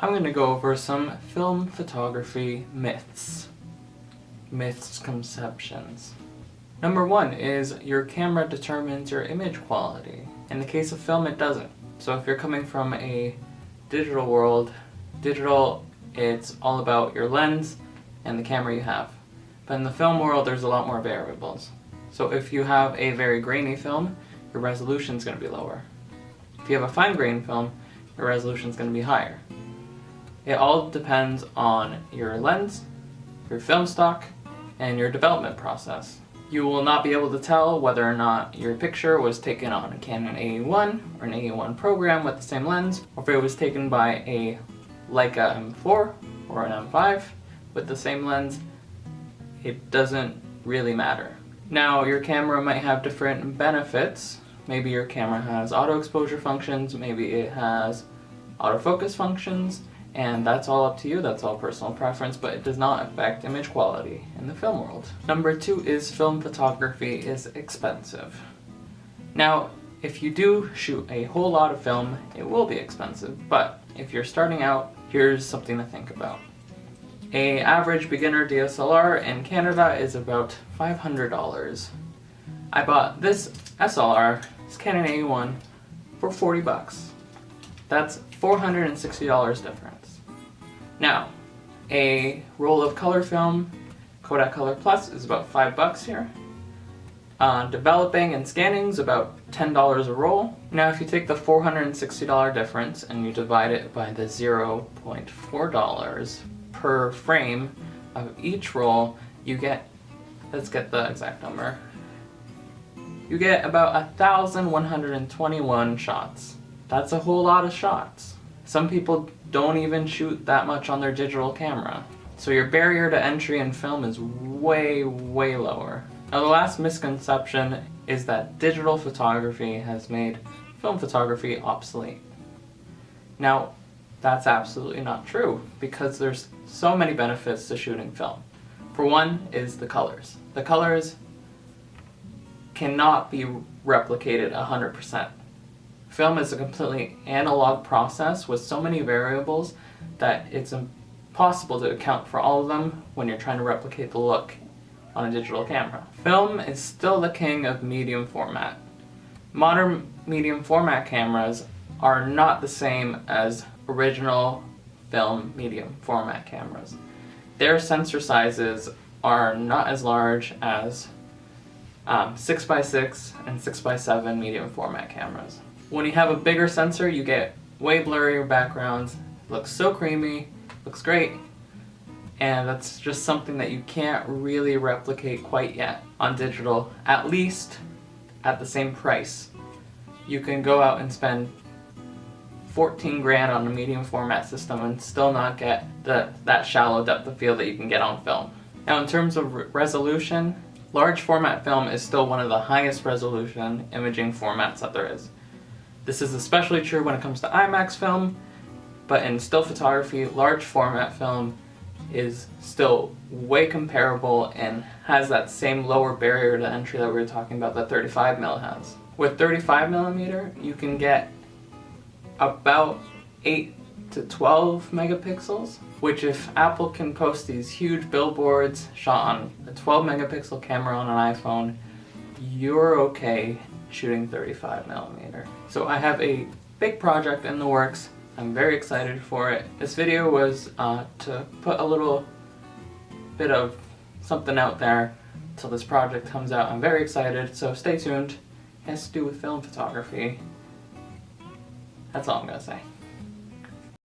I'm going to go over some film photography myths. Misconceptions. Number one is your camera determines your image quality. In the case of film, it doesn't. So if you're coming from a digital world, it's all about your lens and the camera you have. But in the film world, there's a lot more variables. So if you have a very grainy film, your resolution is going to be lower. If you have a fine grain film, your resolution is going to be higher. It all depends on your lens, your film stock, and your development process. You will not be able to tell whether or not your picture was taken on a Canon A1 or an A1 program with the same lens, or if it was taken by a Leica M4 or an M5 with the same lens. It doesn't really matter. Now, your camera might have different benefits. Maybe your camera has auto exposure functions, maybe it has autofocus functions, and that's all up to you, that's all personal preference, but it does not affect image quality in the film world. Number two is film photography is expensive. Now, if you do shoot a whole lot of film, it will be expensive, but if you're starting out, here's something to think about. An average beginner DSLR in Canada is about $500. I bought this SLR, this Canon A1, for $40. That's $460 difference. Now, a roll of color film, Kodak Color Plus, is about $5 here. Developing and scanning is about $10 a roll. Now, if you take the $460 difference and you divide it by the $0.4 per frame of each roll, you get, let's get the exact number, you get about 1,121 shots. That's a whole lot of shots. Some people don't even shoot that much on their digital camera. So your barrier to entry in film is way, way lower. Now, the last misconception is that digital photography has made film photography obsolete. Now, that's absolutely not true, because there's so many benefits to shooting film. For one is the colors. The colors cannot be replicated 100%. Film is a completely analog process with so many variables that it's impossible to account for all of them when you're trying to replicate the look on a digital camera. Film is still the king of medium format. Modern medium format cameras are not the same as original film medium format cameras. Their sensor sizes are not as large as 6x6 and 6x7 medium format cameras. When you have a bigger sensor, you get way blurrier backgrounds. It looks so creamy, looks great, and that's just something that you can't really replicate quite yet on digital, at least at the same price. You can go out and spend 14 grand on a medium format system and still not get that shallow depth of field that you can get on film. Now, in terms of resolution, large format film is still one of the highest resolution imaging formats that there is. This is especially true when it comes to IMAX film, but in still photography, large format film is still way comparable and has that same lower barrier to entry that we were talking about that 35mm has. With 35mm, you can get about 8 to 12 megapixels, which if Apple can post these huge billboards shot on a 12 megapixel camera on an iPhone, you're okay shooting 35mm. So I have a big project in the works. I'm very excited for it. This video was to put a little bit of something out there till this project comes out. I'm very excited, so stay tuned. It has to do with film photography. That's all I'm gonna say.